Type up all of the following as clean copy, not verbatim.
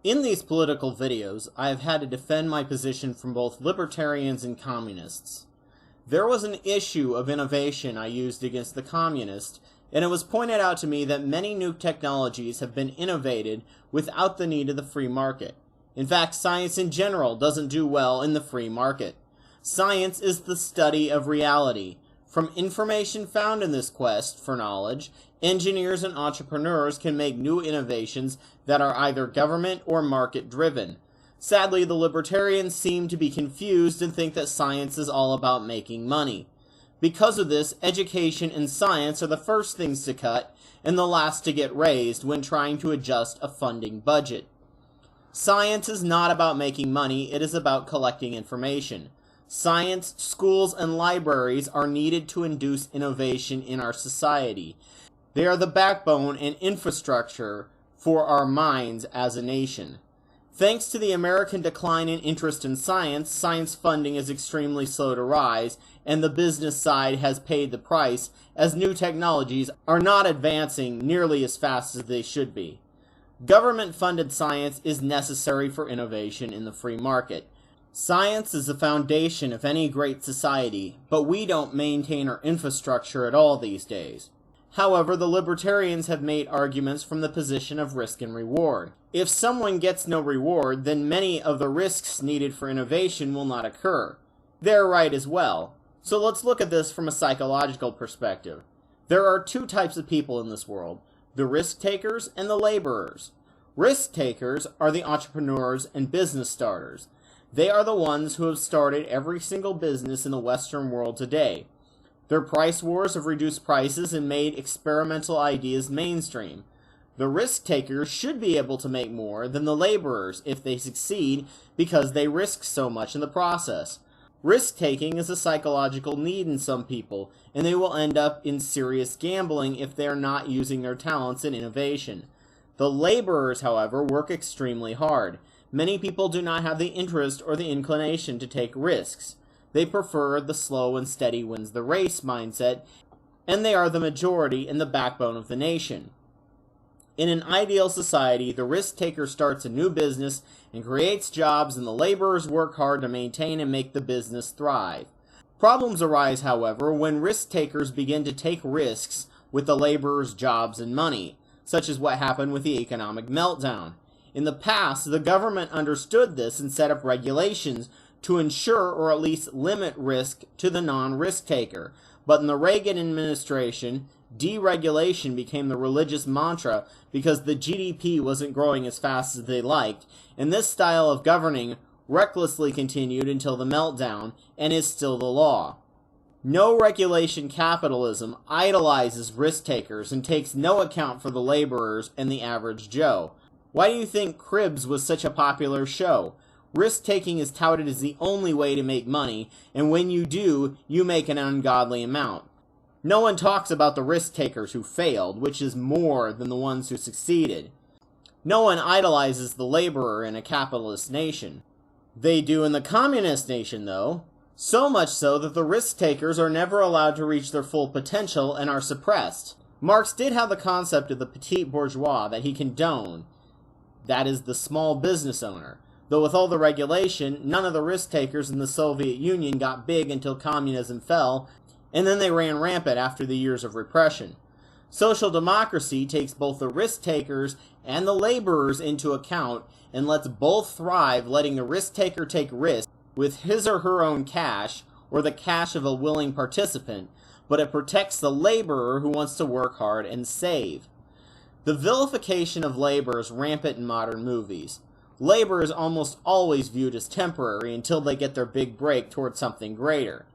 In these political videos, I have had to defend my position from both libertarians and communists. There was an issue of innovation I used against the communists, and it was pointed out to me that many new technologies have been innovated without the need of the free market. In fact, science in general doesn't do well in the free market. Science is the study of reality. From information found in this quest for knowledge, engineers and entrepreneurs can make new innovations that are either government or market-driven. Sadly, the libertarians seem to be confused and think that science is all about making money. Because of this, education and science are the first things to cut and the last to get raised when trying to adjust a funding budget. Science is not about making money, it is about collecting information. Science, schools, and libraries are needed to induce innovation in our society. They are the backbone and infrastructure for our minds as a nation. Thanks to the American decline in interest in science, science funding is extremely slow to rise, and the business side has paid the price as new technologies are not advancing nearly as fast as they should be. Government-funded science is necessary for innovation in the free market. Science is the foundation of any great society, but we don't maintain our infrastructure at all these days. However, the libertarians have made arguments from the position of risk and reward. If someone gets no reward, then many of the risks needed for innovation will not occur. They're right as well. So let's look at this from a psychological perspective. There are two types of people in this world, the risk takers and the laborers. Risk takers are the entrepreneurs and business starters. They are the ones who have started every single business in the Western world today. Their price wars have reduced prices and made experimental ideas mainstream. The risk takers should be able to make more than the laborers if they succeed because they risk so much in the process. Risk-taking is a psychological need in some people, and they will end up in serious gambling if they are not using their talents in innovation. The laborers, however, work extremely hard. Many people do not have the interest or the inclination to take risks. They prefer the slow and steady wins the race mindset, and they are the majority and the backbone of the nation. In an ideal society, the risk taker starts a new business and creates jobs, and the laborers work hard to maintain and make the business thrive. Problems arise, however, when risk takers begin to take risks with the laborers' jobs and money, such as what happened with the economic meltdown. In the past, the government understood this and set up regulations to ensure or at least limit risk to the non-risk taker. But in the Reagan administration, deregulation became the religious mantra because the GDP wasn't growing as fast as they liked, and this style of governing recklessly continued until the meltdown and is still the law. No regulation capitalism idolizes risk takers and takes no account for the laborers and the average Joe. Why do you think Cribs was such a popular show? Risk-taking is touted as the only way to make money, and when you do, you make an ungodly amount. No one talks about the risk-takers who failed, which is more than the ones who succeeded. No one idolizes the laborer in a capitalist nation. They do in the communist nation, though. So much so that the risk-takers are never allowed to reach their full potential and are suppressed. Marx did have the concept of the petit bourgeois that he condoned. That is the small business owner. Though with all the regulation, none of the risk-takers in the Soviet Union got big until communism fell, and then they ran rampant after the years of repression. Social democracy takes both the risk-takers and the laborers into account and lets both thrive, letting the risk-taker take risks with his or her own cash, or the cash of a willing participant, but it protects the laborer who wants to work hard and save. The vilification of labor is rampant in modern movies. Labor is almost always viewed as temporary until they get their big break towards something greater.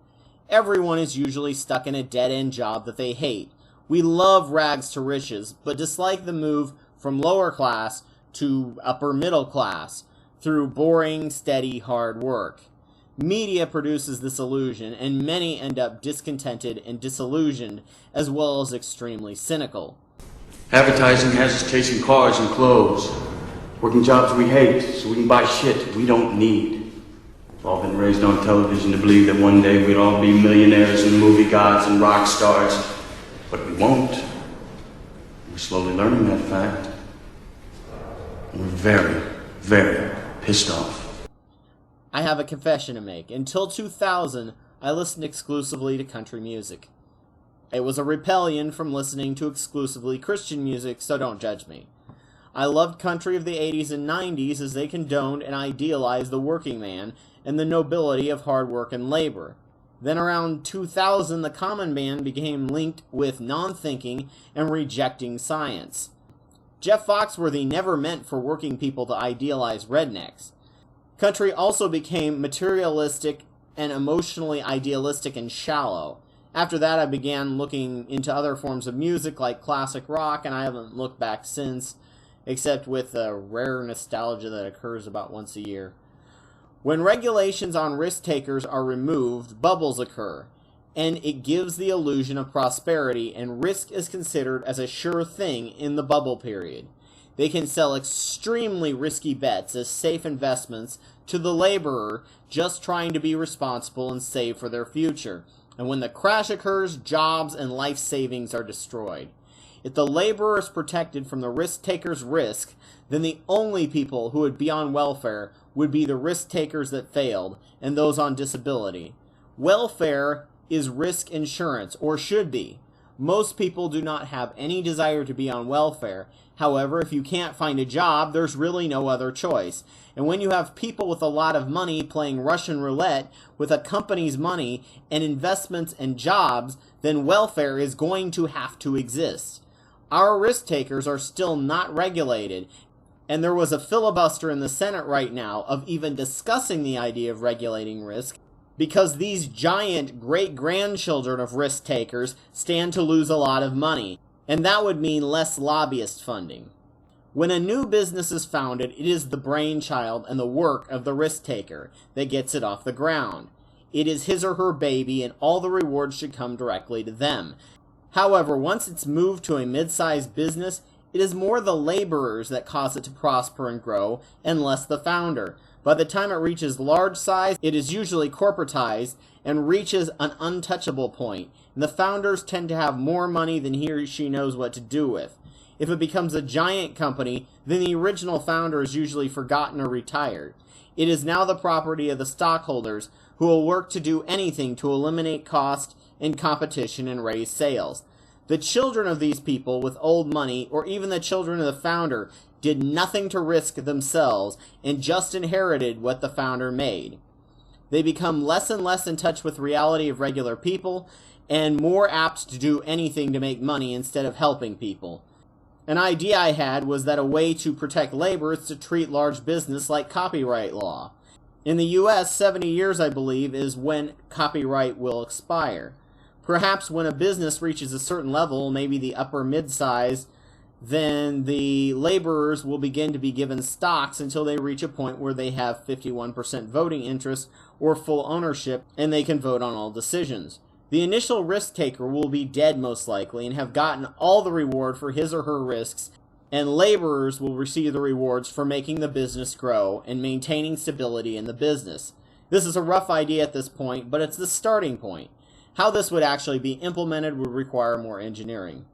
Everyone is usually stuck in a dead-end job that they hate. We love rags to riches, but dislike the move from lower class to upper middle class through boring, steady, hard work. Media produces this illusion, and many end up discontented and disillusioned, as well as extremely cynical. Advertising has us chasing cars and clothes, working jobs we hate so we can buy shit we don't need. We've all been raised on television to believe that one day we'd all be millionaires and movie gods and rock stars, but we won't. We're slowly learning that fact. And we're very, very pissed off. I have a confession to make. Until 2000, I listened exclusively to country music. It was a rebellion from listening to exclusively Christian music, so don't judge me. I loved country of the 80s and 90s as they condoned and idealized the working man and the nobility of hard work and labor. Then around 2000, the common man became linked with non-thinking and rejecting science. Jeff Foxworthy never meant for working people to idealize rednecks. Country also became materialistic and emotionally idealistic and shallow. After that, I began looking into other forms of music like classic rock, and I haven't looked back since, except with a rare nostalgia that occurs about once a year. When regulations on risk takers are removed, bubbles occur, and it gives the illusion of prosperity, and risk is considered as a sure thing in the bubble period. They can sell extremely risky bets as safe investments to the laborer just trying to be responsible and save for their future. And when the crash occurs, jobs and life savings are destroyed. If the laborer is protected from the risk taker's risk, then the only people who would be on welfare would be the risk takers that failed and those on disability. Welfare is risk insurance, or should be. Most people do not have any desire to be on welfare. However, if you can't find a job, there's really no other choice. And when you have people with a lot of money playing Russian roulette with a company's money and investments and jobs, then welfare is going to have to exist. Our risk takers are still not regulated, and there was a filibuster in the Senate right now of even discussing the idea of regulating risk, because these giant great-grandchildren of risk takers stand to lose a lot of money, and that would mean less lobbyist funding. When a new business is founded, it is the brainchild and the work of the risk taker that gets it off the ground. It is his or her baby, and all the rewards should come directly to them. However, once it's moved to a mid-sized business, it is more the laborers that cause it to prosper and grow, and less the founder. By the time it reaches large size, it is usually corporatized and reaches an untouchable point, and the founders tend to have more money than he or she knows what to do with. If it becomes a giant company, then the original founder is usually forgotten or retired. It is now the property of the stockholders, who will work to do anything to eliminate cost and competition and raise sales. The children of these people with old money, or even the children of the founder, did nothing to risk themselves and just inherited what the founder made. They become less and less in touch with reality of regular people and more apt to do anything to make money instead of helping people. An idea I had was that a way to protect labor is to treat large business like copyright law. In the US, 70 years, I believe, is when copyright will expire. Perhaps when a business reaches a certain level, maybe the upper mid-size, then the laborers will begin to be given stocks until they reach a point where they have 51% voting interest or full ownership, and they can vote on all decisions. The initial risk taker will be dead most likely and have gotten all the reward for his or her risks, and laborers will receive the rewards for making the business grow and maintaining stability in the business. This is a rough idea at this point, but it's the starting point. How this would actually be implemented would require more engineering.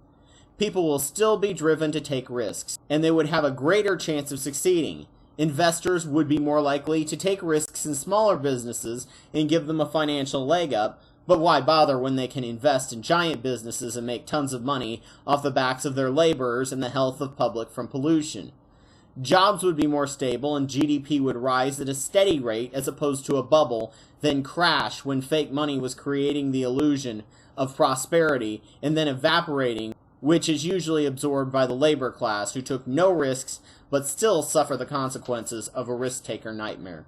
People will still be driven to take risks, and they would have a greater chance of succeeding. Investors would be more likely to take risks in smaller businesses and give them a financial leg up, but why bother when they can invest in giant businesses and make tons of money off the backs of their laborers and the health of public from pollution? Jobs would be more stable and GDP would rise at a steady rate as opposed to a bubble, then crash when fake money was creating the illusion of prosperity and then evaporating, which is usually absorbed by the labor class who took no risks but still suffer the consequences of a risk-taker nightmare.